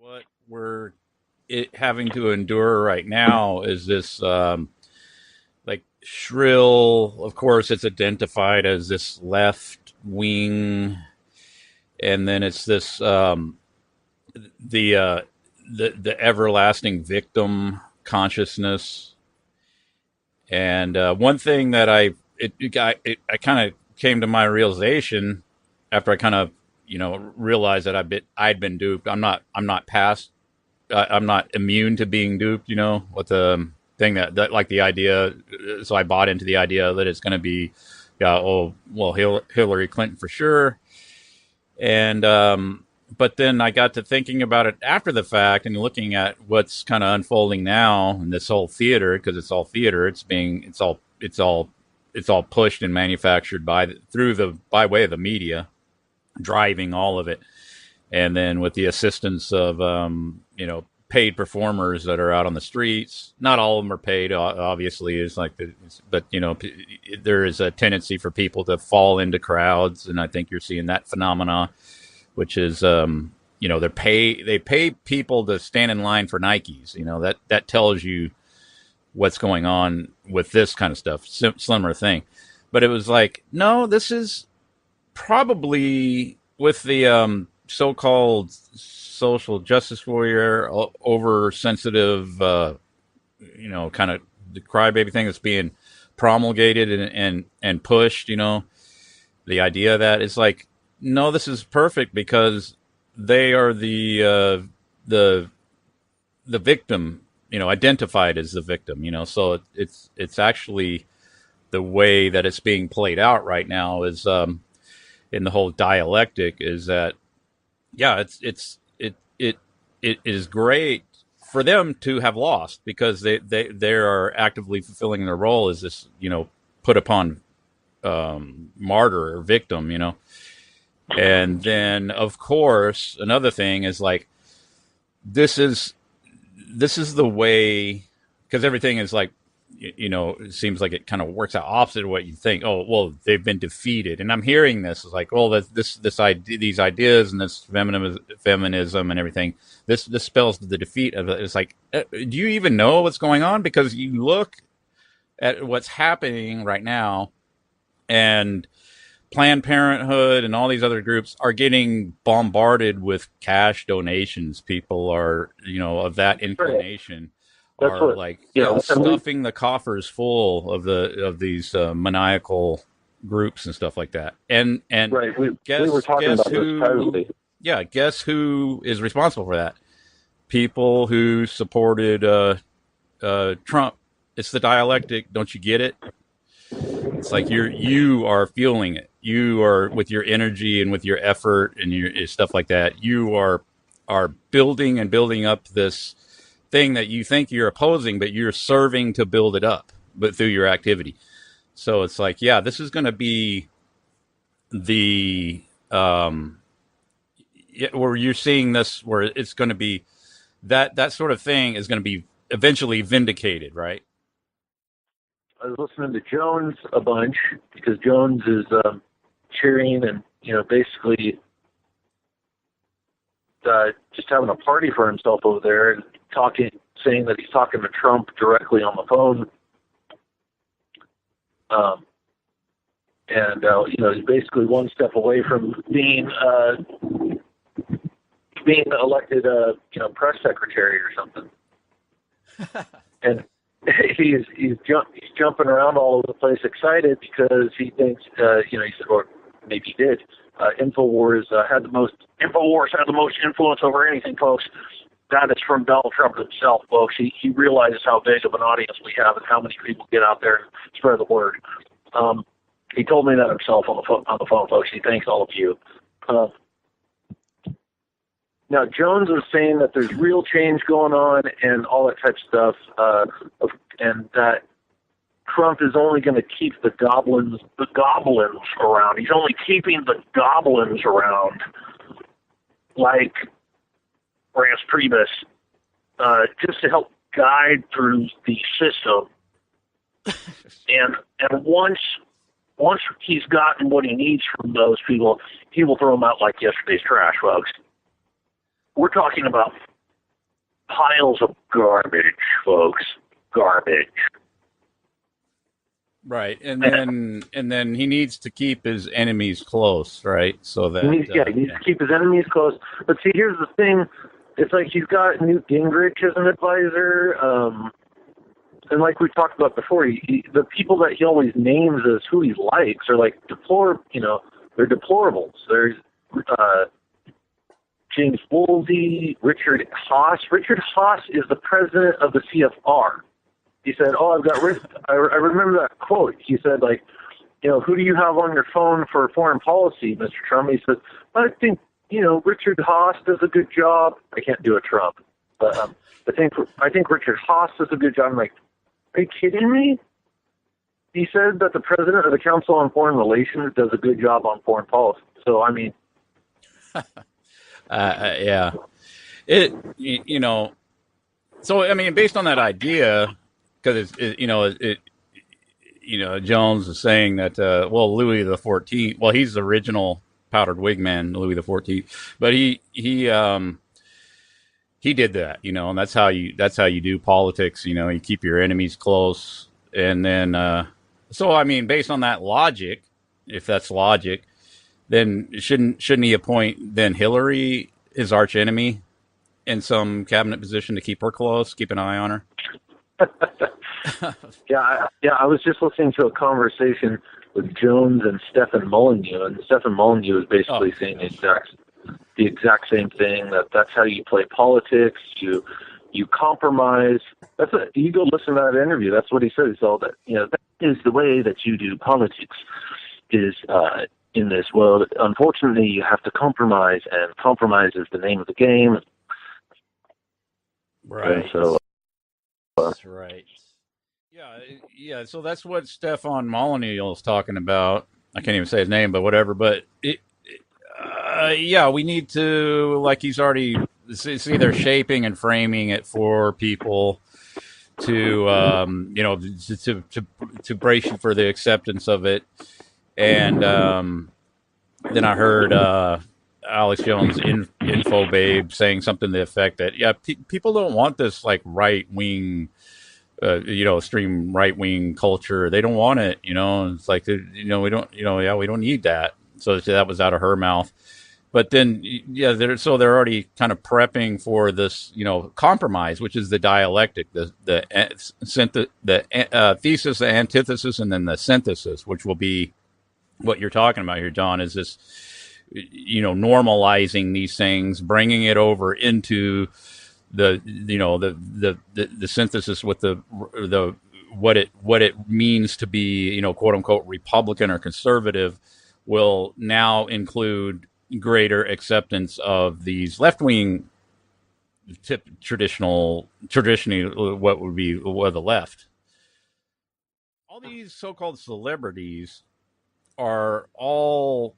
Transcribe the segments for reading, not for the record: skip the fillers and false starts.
What we're having to endure right now is this like shrill. Of course, it's identified as this left wing, and then it's this the uh, the everlasting victim consciousness. And one thing that I kind of came to my realization after I kind of realized that I'd been duped. I'm not immune to being duped. With the thing that like the idea. So I bought into the idea that it's going to be, yeah, oh well, Hillary Clinton for sure. And but then I got to thinking about it after the fact and looking at what's kind of unfolding now in this whole theater, because it's all theater. It's all pushed and manufactured by way of the media, driving all of it, and then with the assistance of paid performers that are out on the streets. Not all of them are paid, obviously. But there is a tendency for people to fall into crowds, and I think you're seeing that phenomena, which is they pay people to stand in line for Nikes. That tells you what's going on with this kind of stuff. Slimmer thing, but it was like, no, this is probably with the so-called social justice warrior, oversensitive, kind of the crybaby thing that's being promulgated and pushed. The idea that it's like, no, this is perfect because they are the victim, identified as the victim. So it's actually the way that it's being played out right now is in the whole dialectic is that, yeah, it is great for them to have lost because they are actively fulfilling their role as this put upon martyr or victim. And then of course another thing is like this is the way, because everything is like, it seems like it kind of works out opposite of what you think. Oh, well, they've been defeated. And I'm hearing this is like, well, this idea, these ideas and this feminism and everything, this spells the defeat of it. It's like, do you even know what's going on? Because you look at what's happening right now, and Planned Parenthood and all these other groups are getting bombarded with cash donations. People are, of that inclination. That's Are what, like and stuffing the coffers full of these maniacal groups and stuff like that. And right. We guess were talking guess about this who? privately. Yeah, guess who is responsible for that? People who supported Trump. It's the dialectic. Don't you get it? It's like you are fueling it. You are, with your energy and with your effort and your stuff like that. You are building and building up this thing that you think you're opposing, but you're serving to build it up, but through your activity. So it's like, yeah, this is going to be the where you're seeing this, where it's going to be that sort of thing is going to be eventually vindicated, right? I was listening to Jones a bunch because Jones is cheering and basically just having a party for himself over there and saying that he's talking to Trump directly on the phone. He's basically one step away from being elected, press secretary or something. And he's jumping around all over the place, excited because he thinks, he said, or maybe he did. Infowars had the most influence over anything, folks. That is from Donald Trump himself, folks. He realizes how big of an audience we have and how many people get out there and spread the word. He told me that himself on the phone, folks. He thanks all of you. Now, Jones was saying that there's real change going on and all that type of stuff, and that Trump is only going to keep the goblins around. He's only keeping the goblins around, like Rance Priebus, just to help guide through the system. And once he's gotten what he needs from those people, he will throw them out like yesterday's trash, folks. We're talking about piles of garbage, folks. Garbage. Right, and then he needs to keep his enemies close, right? So that He needs to keep his enemies close. But see, here's the thing: it's like he's got Newt Gingrich as an advisor, and like we talked about before, the people that he always names as who he likes are like they're deplorables. There's James Woolsey, Richard Haas. Richard Haas is the president of the CFR. He said, "Oh, I've got." I remember that quote. He said, "Like, who do you have on your phone for foreign policy, Mr. Trump?" He said, "I think Richard Haas does a good job." I can't do a Trump, but I think Richard Haas does a good job. I'm like, are you kidding me? He said that the president of the Council on Foreign Relations does a good job on foreign policy. So I mean, yeah, So I mean, based on that idea. Because Jones is saying that Louis the 14th. Well, he's the original powdered wig man, Louis the 14th, but he did that, and that's how you do politics. You keep your enemies close, and then so I mean, based on that logic, if that's logic, then shouldn't he appoint then Hillary, his arch enemy, in some cabinet position to keep her close, keep an eye on her? Yeah. I was just listening to a conversation with Jones and Stephen Molyneux, and Stephen Molyneux was basically saying the exact same thing. That's how you play politics. You compromise. You go listen to that interview. That's what he said. He said that that is the way that you do politics. Is in this world. Unfortunately, you have to compromise, and compromise is the name of the game. Right. And so. That's right. Yeah. So that's what Stefan Molyneux is talking about. I can't even say his name, but whatever. But we need to, like he's already, see, they're shaping and framing it for people to, to brace you for the acceptance of it. And then I heard Alex Jones, Info Babe, saying something to the effect that people don't want this like right wing, extreme right wing culture. They don't want it. It's like we don't. We don't need that. So that was out of her mouth. But then they're already kind of prepping for this compromise, which is the dialectic, the thesis, the antithesis, and then the synthesis, which will be what you're talking about here, John. Is this normalizing these things, bringing it over into the synthesis with the what it means to be quote unquote Republican or conservative will now include greater acceptance of these left wing traditionally what would be the left. All these so-called celebrities are all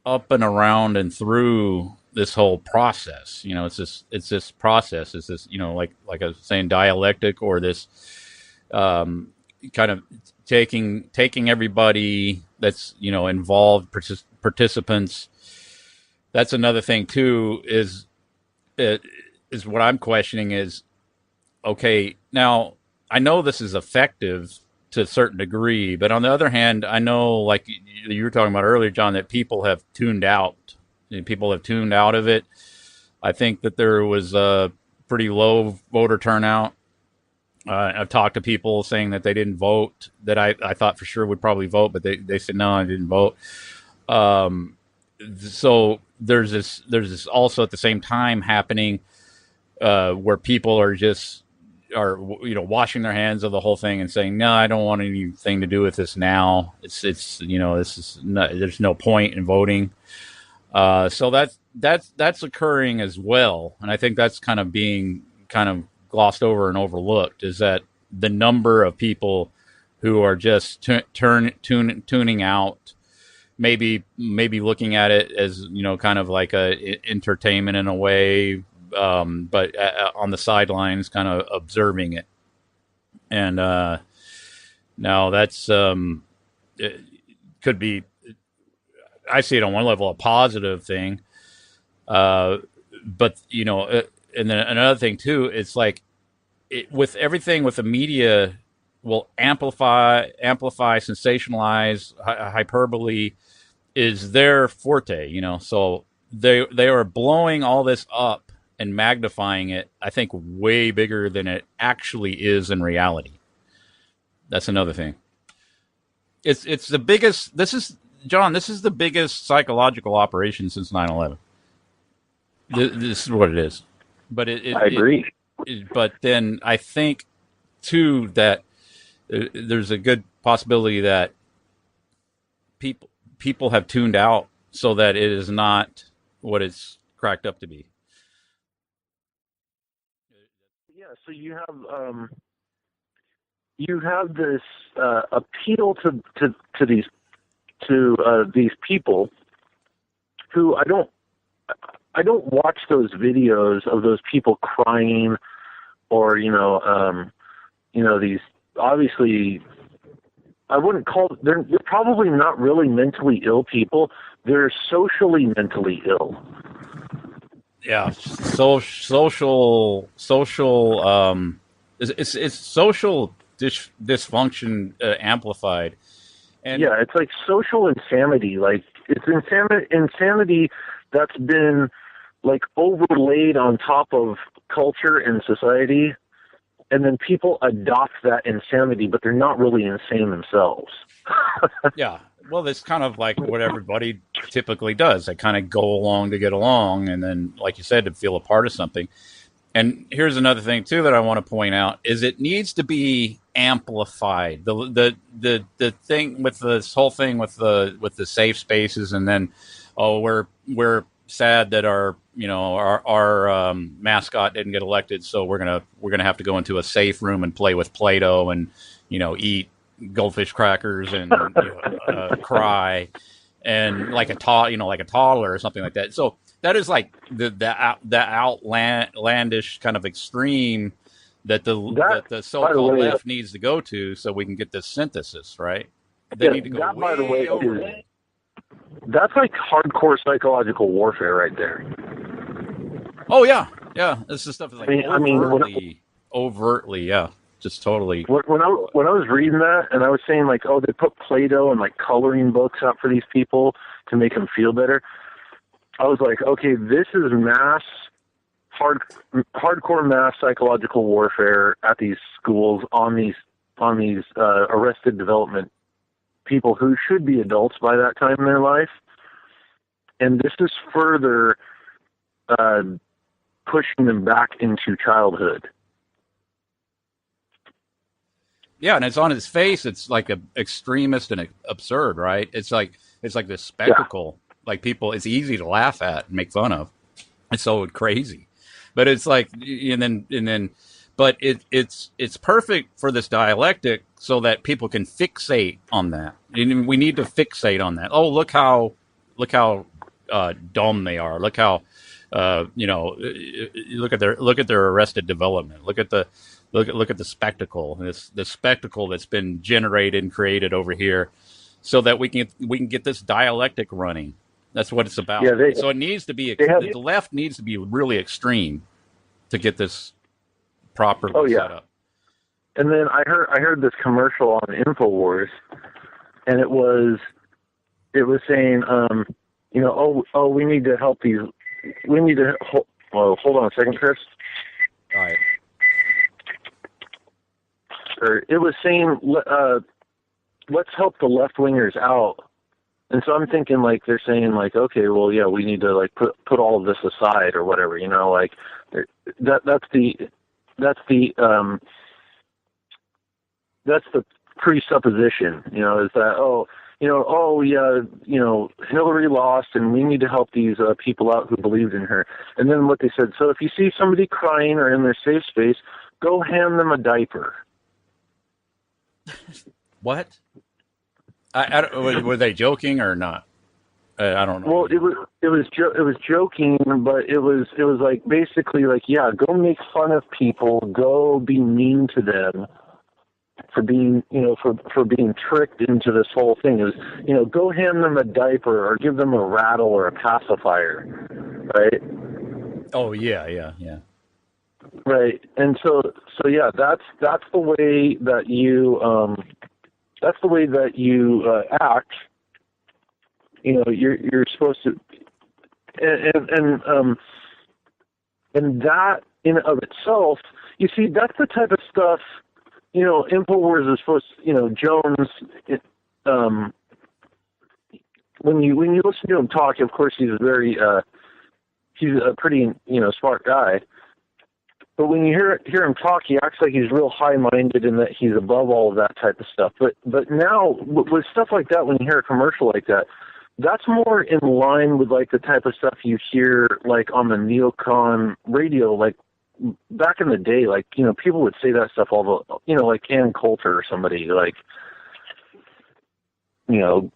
up and around and through this whole process. It's this process. It's this, like I was saying, dialectic, or this kind of taking everybody that's involved, participants. That's another thing too. Is what I'm questioning is, okay, now I know this is effective to a certain degree, but on the other hand, I know, like you were talking about earlier, John, that people have tuned out. People have tuned out of it. I think that there was a pretty low voter turnout. I've talked to people saying that they didn't vote, that I thought for sure would probably vote, but they said, no, I didn't vote. So there's this also at the same time happening where people are washing their hands of the whole thing and saying, no, I don't want anything to do with this now. It's this is not, there's no point in voting. So that's occurring as well, and I think that's kind of being glossed over and overlooked, is that the number of people who are just tuning out, maybe looking at it as kind of like a entertainment in a way, but on the sidelines, kind of observing it. And now that's it could be. I see it on one level a positive thing, but and then another thing too, it's like with everything with the media will amplify, sensationalize, hyperbole is their forte, So they are blowing all this up and magnifying it, I think, way bigger than it actually is in reality. That's another thing. It's the biggest. This is John. This is the biggest psychological operation since 9/11. This is what it is. But I agree. But then I think too that there's a good possibility that people have tuned out so that it is not what it's cracked up to be. Yeah, so you have this appeal to these people who I don't watch those videos of those people crying or these, obviously I wouldn't call they're probably not really mentally ill people. They're socially mentally ill. Yeah, social. It's social dysfunction amplified. And yeah, it's like social insanity. Like it's insanity that's been like overlaid on top of culture and society, and then people adopt that insanity, but they're not really insane themselves. yeah, well, it's kind of like what everybody typically does. They kind of go along to get along, and then, like you said, to feel a part of something. And here's another thing too that I want to point out is it needs to be amplified. The thing with this whole thing with the safe spaces, and then we're sad that our mascot didn't get elected, so we're gonna have to go into a safe room and play with Play-Doh and eat goldfish crackers and cry and like a toddler or something like that. So that is like the outlandish kind of extreme that the so-called left needs to go to, so we can get this synthesis, right? They need to go that, way by the way, over. That's like hardcore psychological warfare right there. Oh yeah. This is stuff is like overtly, yeah, just totally. When I was reading that, and I was saying like, oh, they put Play-Doh and like coloring books out for these people to make them feel better. I was like, okay, this is hardcore mass psychological warfare at these schools on these arrested development people who should be adults by that time in their life. And this is further pushing them back into childhood. Yeah, and it's on his face. It's like an extremist and absurd, right? It's like this spectacle. Yeah. Like people, it's easy to laugh at and make fun of. It's so crazy, but it's like, and then, but it's perfect for this dialectic so that people can fixate on that. And we need to fixate on that. Oh, look how dumb they are. Look how, look at their arrested development. Look at the spectacle. The spectacle that's been generated and created over here, so that we can get this dialectic running. That's what it's about. Yeah, so it needs to be the left needs to be really extreme to get this properly set up. And then I heard this commercial on InfoWars, and it was saying, we need to help these. We need to hold on a second, Chris. All right. Or it was saying, let's help the left wingers out. And so I'm thinking like they're saying like, okay, well, yeah, we need to like put all of this aside or whatever, like that's the presupposition, is that, Hillary lost and we need to help these people out who believed in her. And then what they said, so if you see somebody crying or in their safe space, go hand them a diaper. What? Were they joking or not? I don't know. Well, it was joking, but it was like basically like, yeah, go make fun of people, go be mean to them for being for being tricked into this whole thing. It was, go hand them a diaper or give them a rattle or a pacifier, right? Oh yeah. Right. And so yeah, that's the way that you act. You know, you're supposed to, and that in and of itself, you see, that's the type of stuff. You know, Infowars is supposed to, you know, Jones. When you listen to him talk, of course, he's a pretty, you know, smart guy. But when you hear him talk, he acts like he's real high-minded and that he's above all of that type of stuff. But now with stuff like that, when you hear a commercial like that, that's more in line with like the type of stuff you hear like on the neocon radio, like back in the day. Like, you know, people would say that stuff all the, you know, like Ann Coulter or somebody, like, you know,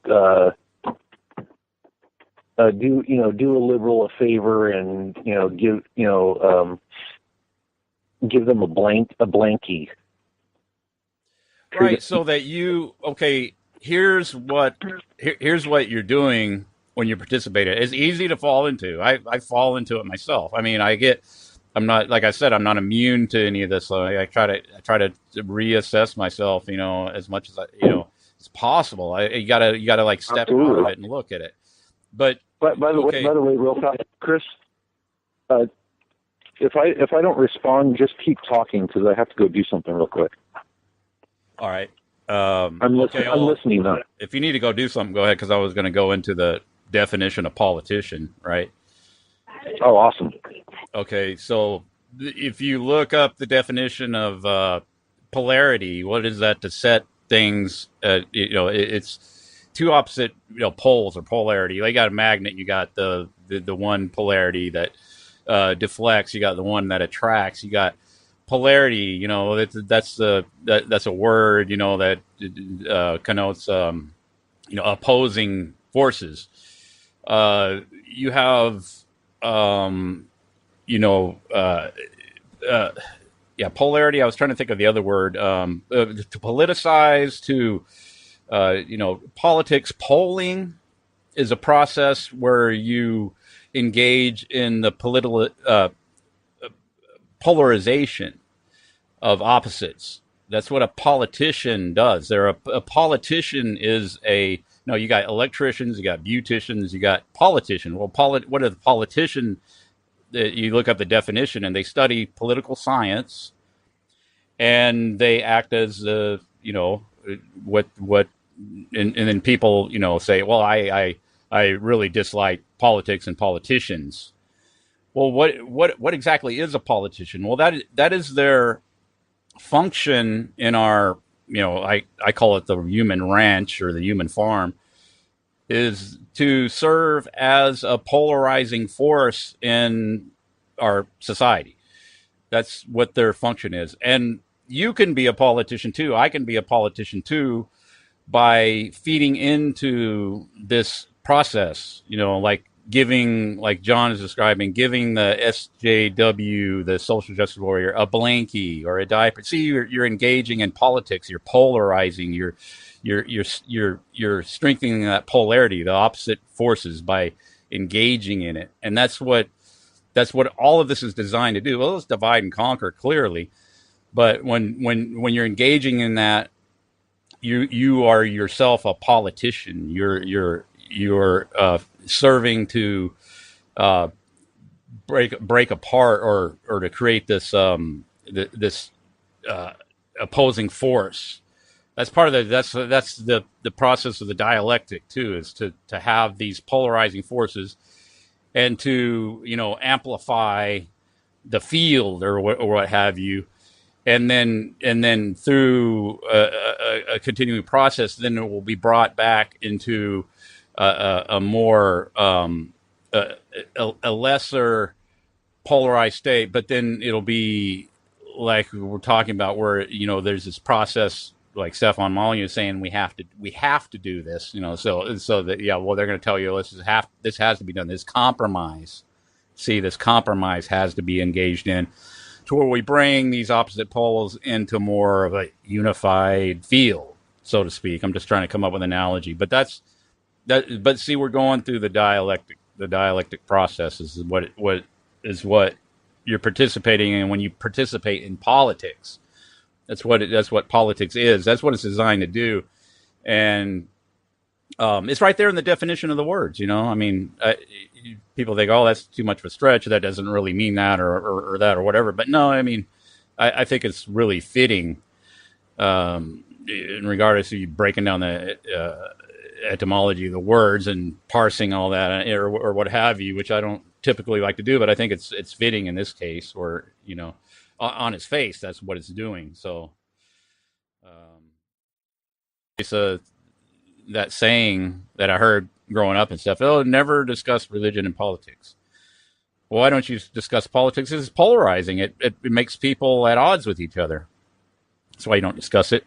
do a liberal a favor and, you know, give them a blankie. Right. So that here's what you're doing when you participate. It's easy to fall into. I fall into it myself. I mean, I'm not, like I said, I'm not immune to any of this. So I try to reassess myself, you know, as much as it's possible. You gotta like step Absolutely. out of it and look at it. But by the way, real fast, Chris, if I don't respond, just keep talking because I have to go do something real quick. All right. I'm listening now. If you need to go do something, go ahead, because I was going to go into the definition of politician, right? Oh, awesome. Okay, so if you look up the definition of polarity, what is that? To set things, it's two opposite, poles or polarity. Like you got a magnet, you got the one polarity that deflects, you got the one that attracts, you got polarity. That's a word, that connotes opposing forces. You have polarity. I was trying to think of the other word. To politicize, to politics. Polling is a process where you engage in the political polarization of opposites. That's what a politician does. A politician is you got electricians, you got beauticians, you got politicians. Well, what are the politicians? You look up the definition, and they study political science, and they act as what and then people say, well, I really dislike politics and politicians. Well, what exactly is a politician? Well, that is their function in our, I call it the human ranch or the human farm, is to serve as a polarizing force in our society. That's what their function is. And you can be a politician too. I can be a politician too by feeding into this process, like giving, like John is describing, giving the SJW, the social justice warrior, a blankie or a diaper. See, you're engaging in politics. You're polarizing. You're strengthening that polarity, the opposite forces, by engaging in it. And that's what all of this is designed to do. Well, it's divide and conquer, clearly, but when you're engaging in that, you are yourself a politician. You're serving to break apart or to create this this opposing force. That's part of that's the process of the dialectic too, is to have these polarizing forces and to amplify the field or what have you. And then through a continuing process, then it will be brought back into a more a lesser polarized state. But then it'll be like we're talking about, where there's this process, like Stefan Molyneux is saying, we have to do this. So that they're going to tell you this has to be done. This compromise has to be engaged in, to where we bring these opposite poles into more of a unified field, so to speak. I'm just trying to come up with an analogy, but but see, we're going through the dialectic. The dialectic process is what you're participating in when you participate in politics. That's what politics is. That's what it's designed to do, and it's right there in the definition of the words. I mean, people think, "Oh, that's too much of a stretch. That doesn't really mean that, or that, or whatever." But no, I mean, I think it's really fitting, in regardless of you breaking down the etymology of the words and parsing all that, or what have you, which I don't typically like to do. But I think it's fitting in this case, where on its face, that's what it's doing. So, it's that saying that I heard growing up and stuff. Oh, never discuss religion and politics. Well, why don't you discuss politics? It's polarizing. It makes people at odds with each other. That's why you don't discuss it.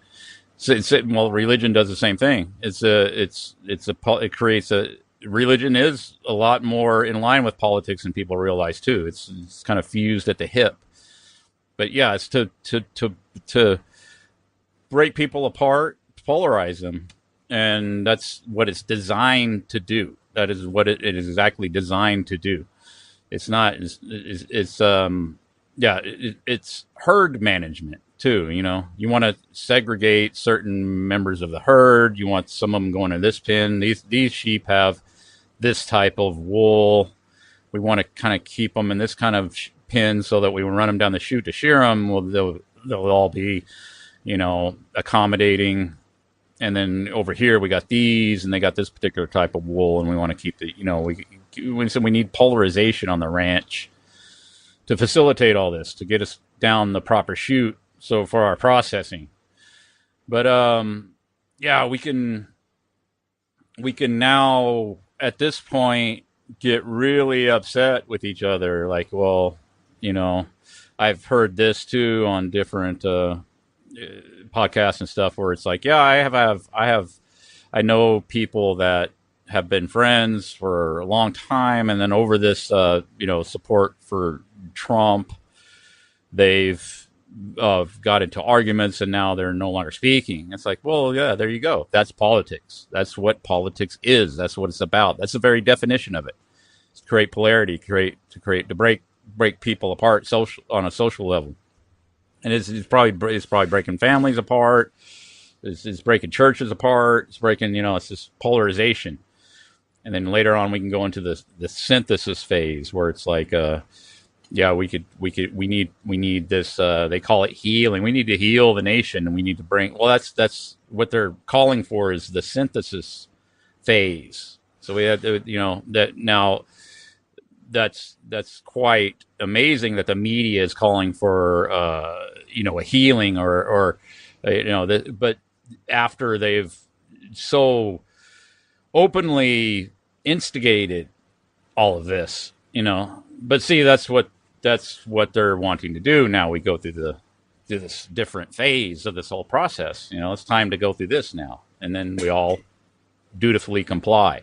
Well, religion does the same thing. It creates religion is a lot more in line with politics than people realize too. It's kind of fused at the hip. But yeah, it's to break people apart, polarize them, and that's what it's designed to do. That is what it is exactly designed to do. It's not. It's herd management too. You want to segregate certain members of the herd. You want some of them going to this pen. These sheep have this type of wool. We want to kind of keep them in this kind of pen so that we run them down the chute to shear them. Well, they'll all be, accommodating. And then over here we got these, and they got this particular type of wool, and we want to keep we need polarization on the ranch to facilitate all this, to get us down the proper chute. So for our processing, but we can now at this point get really upset with each other. Like, well, I've heard this too on different podcasts and stuff where it's like, yeah, I know people that have been friends for a long time, and then over this, support for Trump, they've got into arguments, and now they're no longer speaking. It's like, well, yeah, there you go. That's politics. That's what politics is. That's what it's about. That's the very definition of it. It's to create polarity, to break people apart on a social level. And it's probably breaking families apart. It's breaking churches apart. It's breaking, it's this polarization. And then later on, we can go into the synthesis phase where it's like, we need this. They call it healing. We need to heal the nation, and we need to bring. Well, that's what they're calling for, is the synthesis phase. So we have that now. That's quite amazing that the media is calling for a healing but after they've so openly instigated all of this, but see, that's what they're wanting to do. Now we go through this different phase of this whole process. It's time to go through this now, and then we all dutifully comply.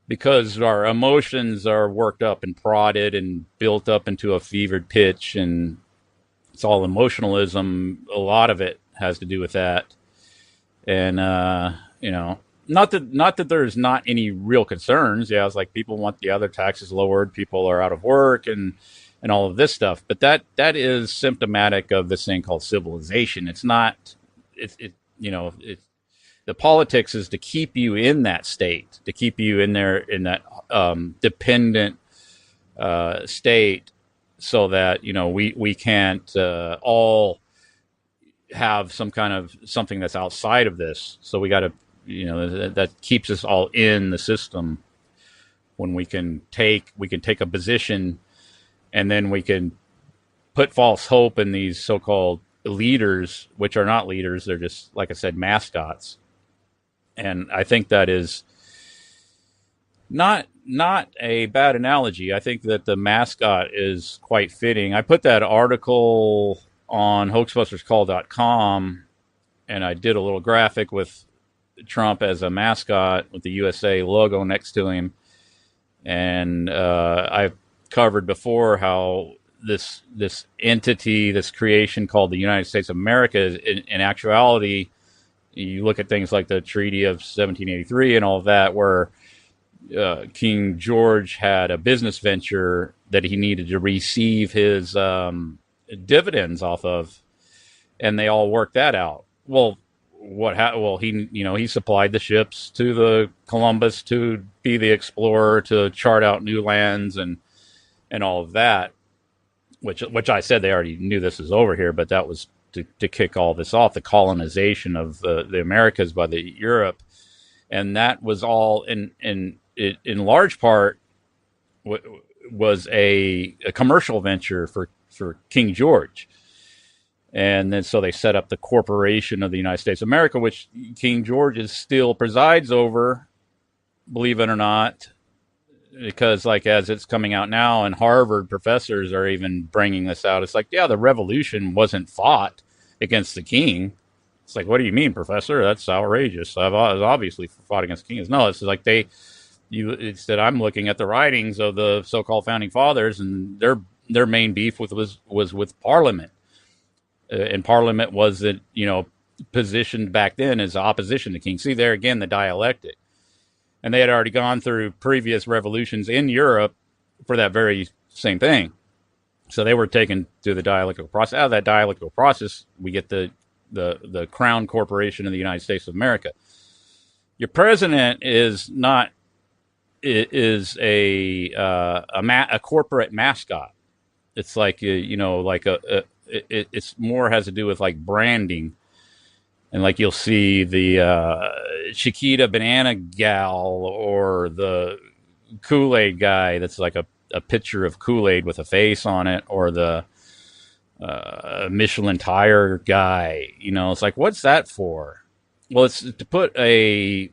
Because our emotions are worked up and prodded and built up into a fevered pitch, and it's all emotionalism. A lot of it has to do with that. And, not that there's not any real concerns. Yeah, it's like people want the other taxes lowered. People are out of work and all of this stuff. But that is symptomatic of this thing called civilization. It's not, the politics is to keep you in that state, to keep you in there in that dependent state, so that we can't all have some kind of something that's outside of this. So we got to that keeps us all in the system. When we can take a position, and then we can put false hope in these so-called leaders, which are not leaders. They're just, like I said, mascots. And I think that is not a bad analogy. I think that the mascot is quite fitting. I put that article on hoaxbusterscall.com, and I did a little graphic with Trump as a mascot with the USA logo next to him. And I've covered before how this entity, this creation called the United States of America, in actuality, you look at things like the Treaty of 1783 and all of that, where King George had a business venture that he needed to receive his dividends off of, and they all worked that out. Well, well, he supplied the ships to the Columbus to be the explorer, to chart out new lands and all of that, which I said they already knew this was over here, but that was to kick all this off, the colonization of the Americas by the Europe, and that was all in large part was a commercial venture for King George. And then so they set up the Corporation of the United States of America, which King George still presides over, believe it or not, because like as it's coming out now, and Harvard professors are even bringing this out. It's like, yeah, the revolution wasn't fought against the king. It's like, what do you mean, professor? That's outrageous. I've obviously fought against the king. No, it's like it's that I'm looking at the writings of the so-called founding fathers, and their main beef was with Parliament. And Parliament wasn't, positioned back then as opposition to king. See, there again, the dialectic. And they had already gone through previous revolutions in Europe for that very same thing. So they were taken through the dialectical process. Out of that dialectical process, we get the Crown Corporation of the United States of America. Your president is a corporate mascot. It's like it's more has to do with like branding, and like you'll see the Chiquita Banana Gal or the Kool-Aid guy that's like a picture of Kool-Aid with a face on it, or the Michelin tire guy. It's like, what's that for? Well, it's to put a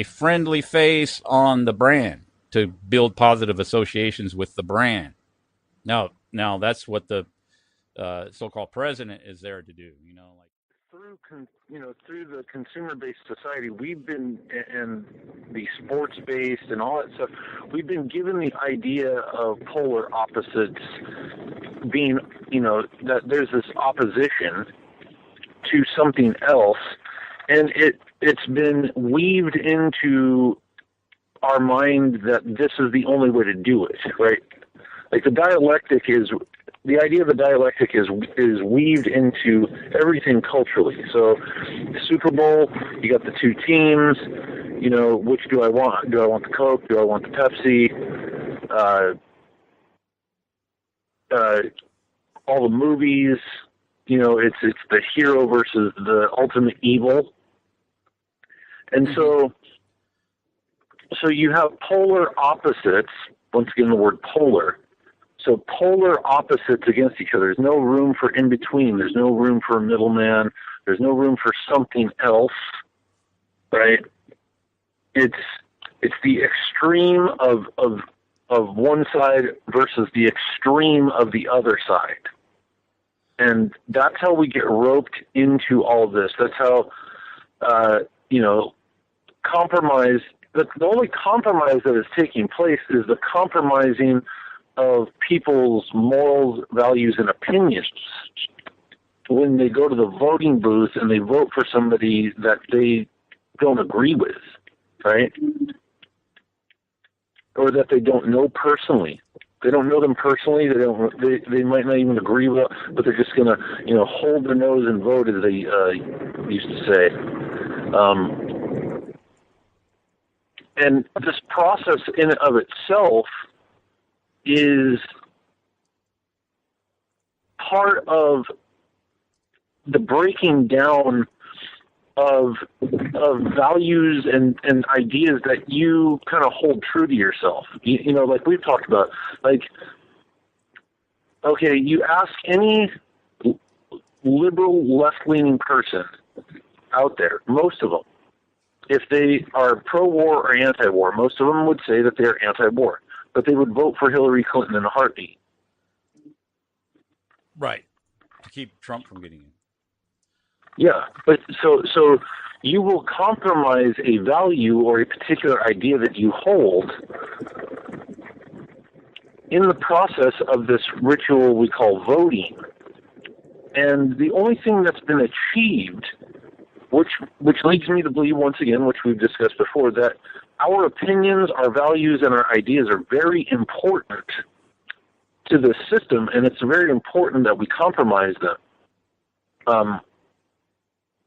friendly face on the brand, to build positive associations with the brand. Now that's what the so-called president is there to do. Through the consumer-based society, we've been, and the sports-based and all that stuff, we've been given the idea of polar opposites being, that there's this opposition to something else, and it's been weaved into our mind that this is the only way to do it, right? Like the idea of the dialectic is weaved into everything culturally. So, Super Bowl, you got the two teams. Which do I want? Do I want the Coke? Do I want the Pepsi? All the movies, it's the hero versus the ultimate evil, and so you have polar opposites. Once again, the word polar. So polar opposites against each other. There's no room for in between. There's no room for a middleman. There's no room for something else, right? It's the extreme of one side versus the extreme of the other side, and that's how we get roped into all this. That's how compromise. The only compromise that is taking place is the compromising of people's morals, values, and opinions when they go to the voting booth and they vote for somebody that they don't agree with, right? Or that they don't know personally. They don't know them personally. They might not even agree with, but they're just gonna, hold their nose and vote, as they used to say. And this process in and of itself is part of the breaking down of values and ideas that you kind of hold true to yourself. Like we've talked about, like, okay, you ask any liberal left-leaning person out there, most of them, if they are pro-war or anti-war, most of them would say that they're anti-war, but they would vote for Hillary Clinton in a heartbeat. Right. To keep Trump from getting in. Yeah, but so you will compromise a value or a particular idea that you hold in the process of this ritual we call voting. And the only thing that's been achieved which leads me to believe, once again, which we've discussed before, that our opinions, our values, and our ideas are very important to the system, and it's very important that we compromise them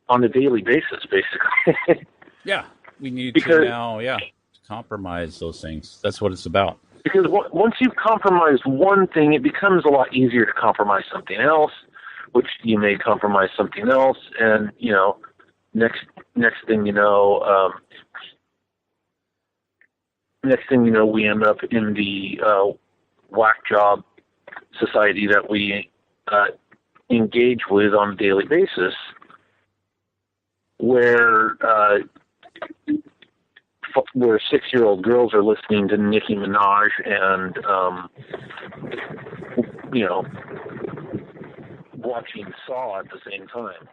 on a daily basis, basically. Yeah, we need to now, compromise those things. That's what it's about. Because once you've compromised one thing, it becomes a lot easier to compromise something else, which you may compromise something else, and, you know, next thing you know, we end up in the whack job society that we engage with on a daily basis, where 6-year-old girls are listening to Nicki Minaj and you know, watching Saw at the same time.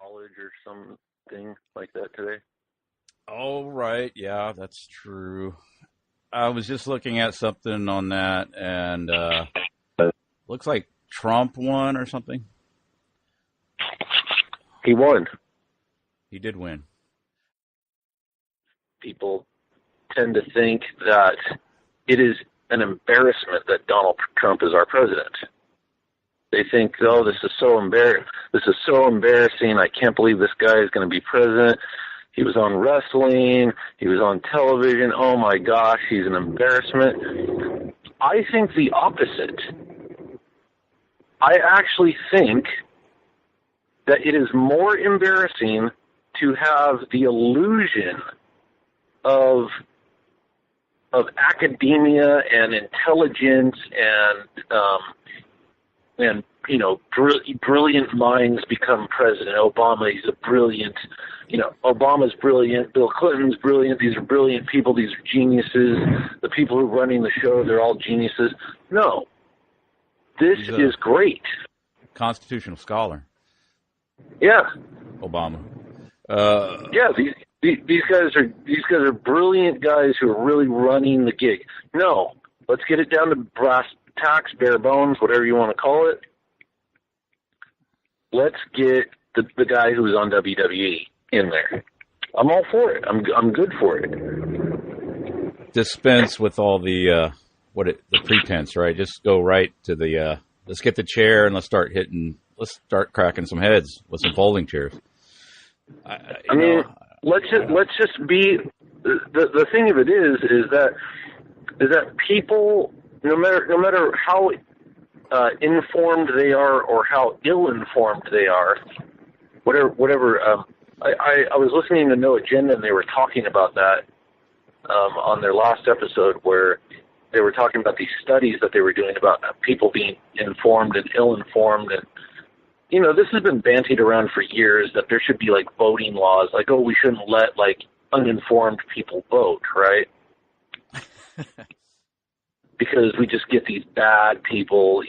College or something like that today. Oh, right. Yeah, that's true. I was just looking at something on that, and looks like Trump won or something. He won. He did win. People tend to think that it is an embarrassment that Donald Trump is our president. They think, oh, this is so embarrassing. I can't believe this guy is going to be president. He was on wrestling. He was on television. Oh, my gosh, he's an embarrassment. I think the opposite. I actually think that it is more embarrassing to have the illusion of academia and intelligence and you know, brilliant minds become president. Obama's brilliant. Bill Clinton's brilliant. These are brilliant people. These are geniuses. The people who are running the show, they're all geniuses. No, this is great. Constitutional scholar. Yeah. Obama. Yeah, these guys are brilliant guys who are really running the gig. No, let's get it down to brass tacks, bare bones, whatever you want to call it. Let's get the guy who's on WWE in there. I'm all for it. I'm good for it. Dispense with all the the pretense, right? Just go right to the let's get the chair and let's start cracking some heads with some folding chairs. I mean, let's just be the thing of it is that people, no matter how informed they are or how ill-informed they are, whatever. I was listening to No Agenda, and they were talking about that on their last episode, where they were talking about these studies that they were doing about people being informed and ill-informed, and you know, this has been bantied around for years that there should be like voting laws, like, oh, we shouldn't let like uninformed people vote, right? Because we just get these bad people,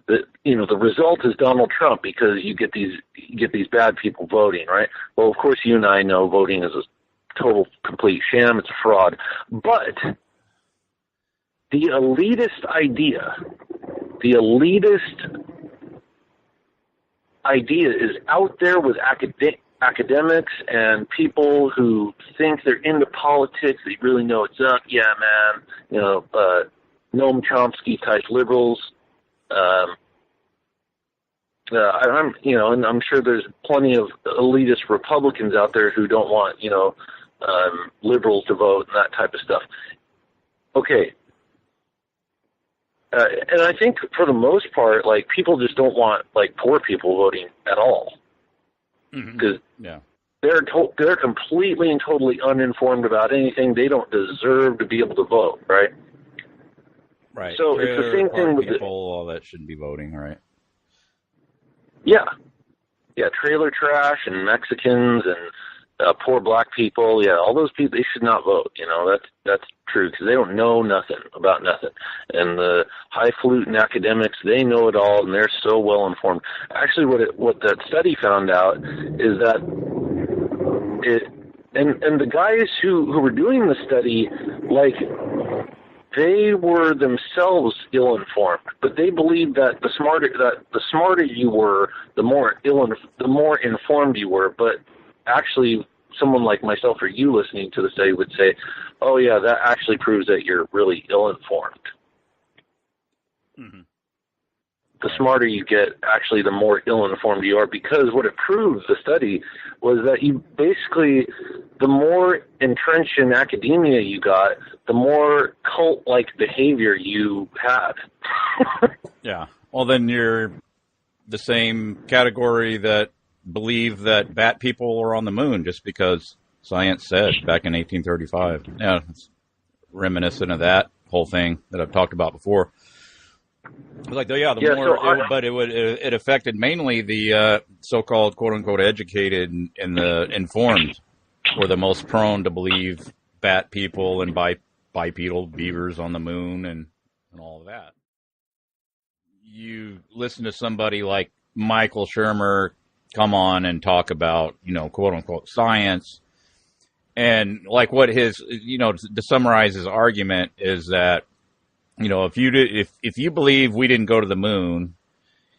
the result is Donald Trump, because you get these bad people voting, right? Well, of course, you and I know voting is a total, complete sham. It's a fraud. But the elitist idea is out there with academics and people who think they're into politics. They really know what's up. Yeah, man. Noam Chomsky type liberals. And I'm sure there's plenty of elitist Republicans out there who don't want, liberals to vote and that type of stuff. Okay. And I think for the most part, like, people just don't want like poor people voting at all, because they're completely and totally uninformed about anything. They don't deserve to be able to vote, right? Right. So it's the same thing with people. All that shouldn't be voting, right? Yeah. Trailer trash and Mexicans and poor black people. Yeah, all those people, they should not vote. That's true, because they don't know nothing about nothing. And the highfalutin academics, they know it all, and they're so well informed. Actually, what that study found out is that and the guys who were doing the study, like, they were themselves ill-informed, but they believed that the smarter you were, the more informed you were. But actually, someone like myself or you listening to the study would say, "Oh yeah, that actually proves that you're really ill-informed." Mm-hmm. The smarter you get, actually, the more ill-informed you are, because what it proved, the study, was that you basically, the more entrenched in academia you got, the more cult-like behavior you had. Yeah. Well, then you're the same category that believe that bat people were on the moon just because science said back in 1835. Yeah, it's reminiscent of that whole thing that I've talked about before. Like, it affected mainly the so-called quote-unquote educated and the informed were the most prone to believe bat people and bipedal beavers on the moon and all of that. You listen to somebody like Michael Shermer come on and talk about, quote-unquote science, and like what his, to summarize his argument is that, if you believe we didn't go to the moon,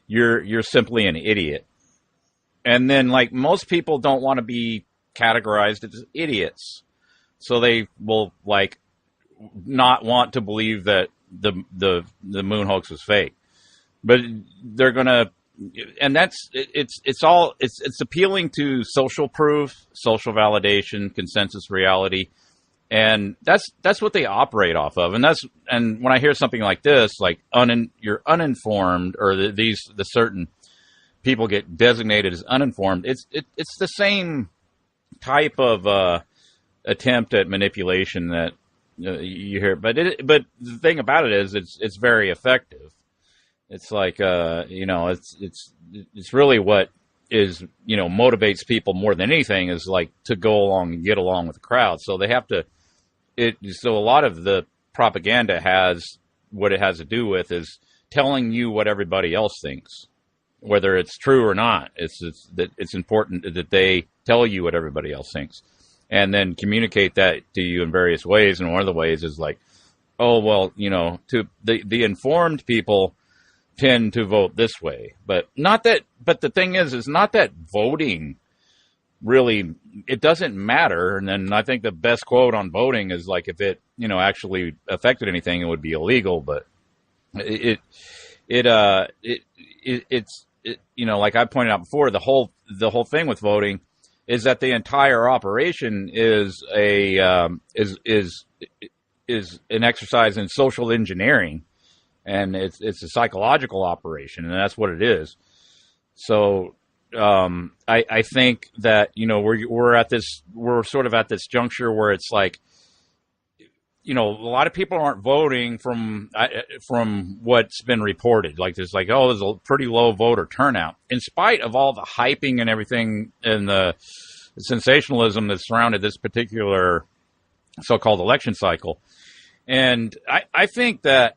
you're simply an idiot. And then, like, most people don't want to be categorized as idiots, so they will like not want to believe that the moon hoax was fake. But they're gonna, and it's appealing to social proof, social validation, consensus reality. And that's what they operate off of, and when I hear something like this, like you're uninformed, or the certain people get designated as uninformed, it's the same type of attempt at manipulation that you hear. But the thing about it is, it's very effective. It's like it's really what is motivates people more than anything is like to go along and get along with the crowd. So they have to. So a lot of the propaganda what it has to do with is telling you what everybody else thinks, whether it's true or not. It's important that they tell you what everybody else thinks, and then communicate that to you in various ways. And one of the ways is like, oh well, to the informed people tend to vote this way, but not that. But the thing is not that voting really, it doesn't matter. And then I think the best quote on voting is like, if it actually affected anything, it would be illegal. But it's like I pointed out before, the whole thing with voting is that the entire operation is an exercise in social engineering, and it's a psychological operation, and that's what it is. So I think that we're sort of at this juncture where it's like, a lot of people aren't voting from what's been reported. Like there's a pretty low voter turnout, in spite of all the hyping and everything and the sensationalism that surrounded this particular so-called election cycle. And I think that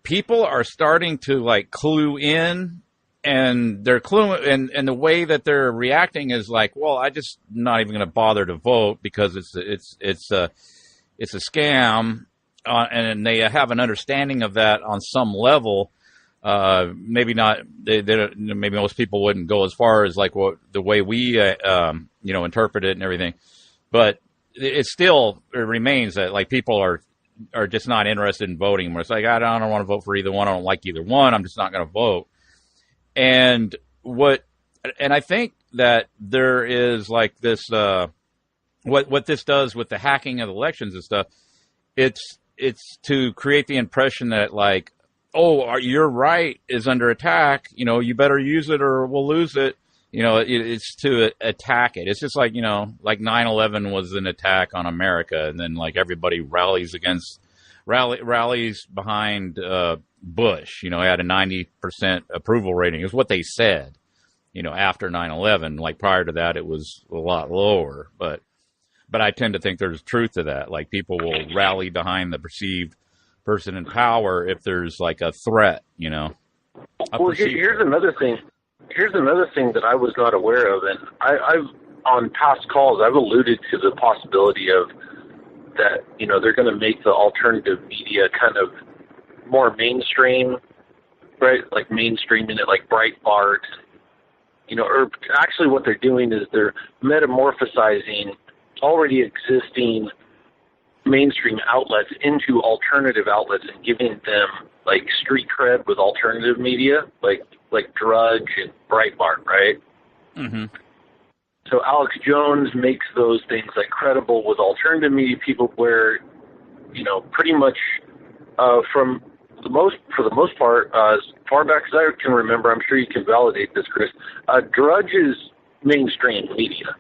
people are starting to like clue in. And they're cluing, and the way that they're reacting is like, well, I just not even going to bother to vote because it's a scam, and they have an understanding of that on some level. Maybe not. Maybe most people wouldn't go as far as like the way we interpret it and everything, but it remains that like people are just not interested in voting. Where it's like, I don't want to vote for either one. I don't like either one. I'm just not going to vote. And I think that there is like this, what this does with the hacking of elections and stuff, it's to create the impression that like, oh, your right is under attack, you better use it or we'll lose it. It's to attack it. It's just like, like 9/11 was an attack on America, and then like everybody rallies behind Bush. He had a 90% approval rating. Is what they said, after 9/11. Like prior to that, it was a lot lower. But I tend to think there's truth to that. Like people will rally behind the perceived person in power if there's like a threat. Well, here's another thing. Here's another thing that I was not aware of, and I've on past calls I've alluded to the possibility of that, you know, they're going to make the alternative media kind of more mainstream, right? Like mainstreaming it, like Breitbart, you know, or actually what they're doing is they're metamorphosizing already existing mainstream outlets into alternative outlets and giving them like street cred with alternative media, like Drudge and Breitbart, right? Mm-hmm. So Alex Jones makes those things like credible with alternative media people, where, you know, pretty much for the most part, as far back as I can remember, I'm sure you can validate this, Chris. Drudge is mainstream media.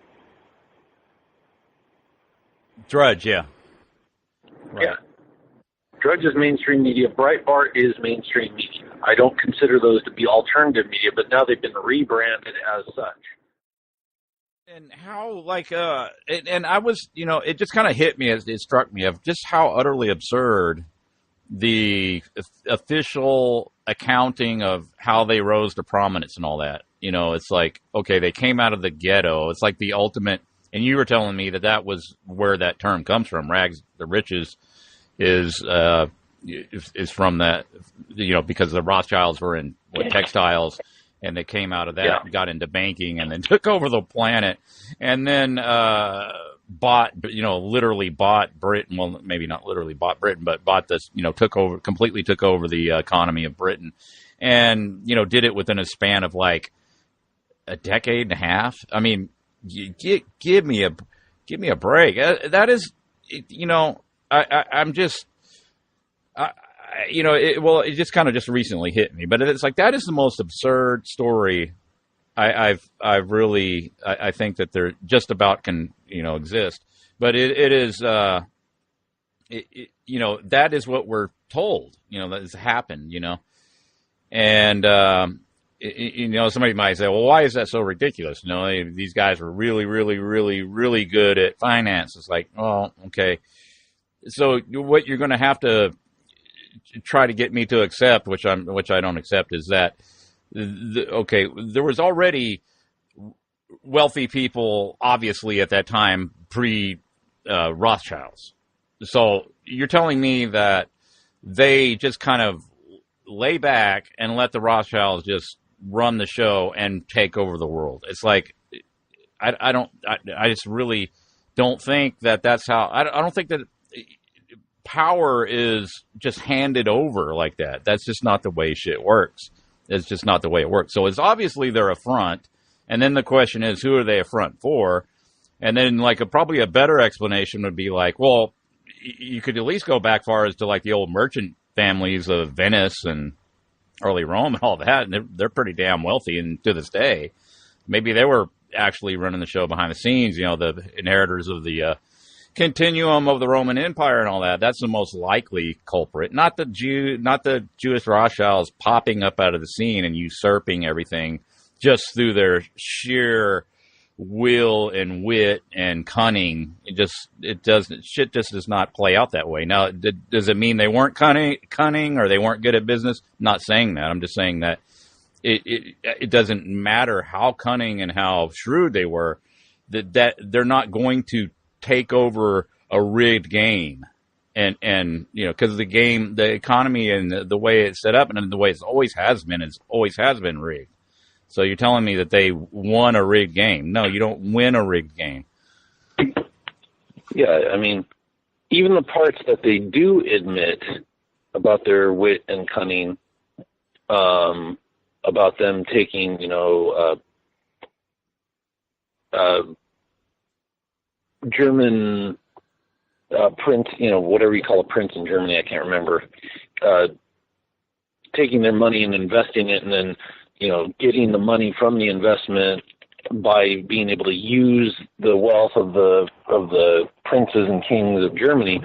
Drudge, yeah. Right. Yeah. Drudge is mainstream media. Breitbart is mainstream media. I don't consider those to be alternative media, but now they've been rebranded as such. And how, like, and I was, you know, it just kind of hit me, as it struck me, of just how utterly absurd the official accounting of how they rose to prominence and all that. You know, it's like, okay, they came out of the ghetto. It's like the ultimate, and you were telling me that was where that term comes from. Rags to riches is from that, you know, because the Rothschilds were in textiles, and they came out of that, and got into banking, and then took over the planet, and then literally bought Britain. Well, maybe not literally bought Britain, but bought this, you know, completely took over the economy of Britain, and, you know, did it within a span of like a decade and a half. I mean, give me a break. That is, you know, I'm just. You know, it just kind of just recently hit me, but it's like, that is the most absurd story I think that they're just about can, you know, exist. But it is, you know, that is what we're told, you know, that has happened, you know. And, you know, somebody might say, well, why is that so ridiculous? You know, these guys were really, really, really, really good at finance. It's like, oh, okay. So what you're going to have to try to get me to accept, which I don't accept, is that okay, there was already wealthy people, obviously, at that time, pre Rothschilds. So you're telling me that they just kind of lay back and let the Rothschilds just run the show and take over the world? It's like, I just really don't think that's how. I don't think that power is just handed over like that. That's just not the way shit works. It's just not the way it works. So it's obviously they're a front, and then the question is, who are they a front for? And then, like, probably a better explanation would be like, well, you could at least go back far as to like the old merchant families of Venice and early Rome and all that, and they're pretty damn wealthy, and to this day, maybe they were actually running the show behind the scenes. You know, the inheritors of the continuum of the Roman Empire and all that. That's the most likely culprit, not the Jewish Rothschilds popping up out of the scene and usurping everything just through their sheer will and wit and cunning. Shit just does not play out that way. Now, does it mean they weren't cunning or they weren't good at business? I'm not saying that. I'm just saying that it doesn't matter how cunning and how shrewd they were, that they're not going to take over a rigged game, and you know, because the economy and the way it's set up and the way it always has been rigged. So you're telling me that they won a rigged game? No, you don't win a rigged game. Yeah, I mean, even the parts that they do admit about their wit and cunning, about them taking, you know, German prince, you know, whatever you call a prince in Germany, I can't remember, taking their money and investing it, and then, you know, getting the money from the investment by being able to use the wealth of the princes and kings of Germany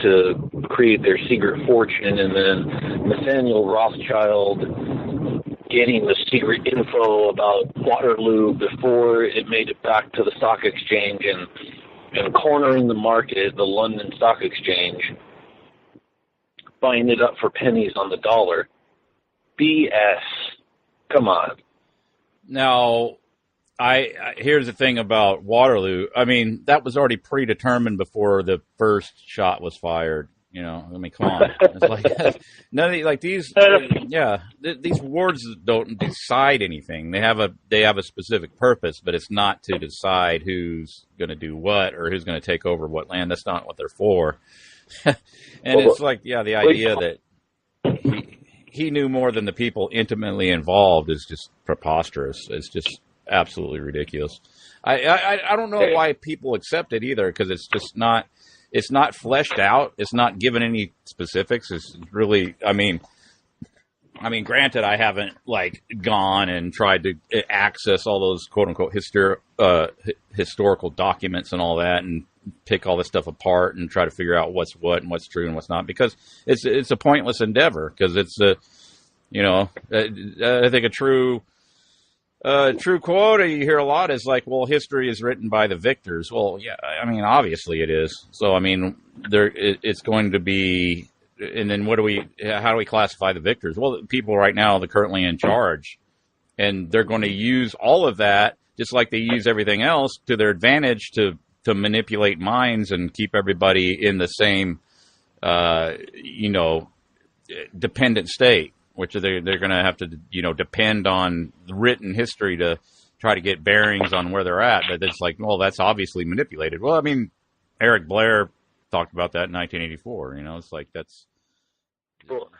to create their secret fortune, and then Nathaniel Rothschild getting the secret info about Waterloo before it made it back to the stock exchange, and cornering the market, the London Stock Exchange, buying it up for pennies on the dollar. BS. Come on. Now, Here's the thing about Waterloo. I mean, that was already predetermined before the first shot was fired. You know, I mean, come on. It's like none of like these. Yeah, these wars don't decide anything. They have a specific purpose, but it's not to decide who's going to do what or who's going to take over what land. That's not what they're for. And it's like, yeah, the idea that he knew more than the people intimately involved is just preposterous. It's just absolutely ridiculous. I don't know why people accept it either, because it's just not. It's not fleshed out. It's not given any specifics. It's really, I mean, granted, I haven't like gone and tried to access all those quote unquote historical documents and all that, and pick all this stuff apart and try to figure out what's what and what's true and what's not, because it's a pointless endeavor, because it's a, you know, I think a true quote you hear a lot is like, well, history is written by the victors. Well, yeah, I mean, obviously it is. So, I mean, it's going to be, and then how do we classify the victors? Well, people right now, they're currently in charge, and they're going to use all of that, just like they use everything else, to their advantage to manipulate minds and keep everybody in the same, you know, dependent state, which they're going to have to, you know, depend on written history to try to get bearings on where they're at. But it's like, well, that's obviously manipulated. Well, I mean, Eric Blair talked about that in 1984. You know, it's like that's. Well,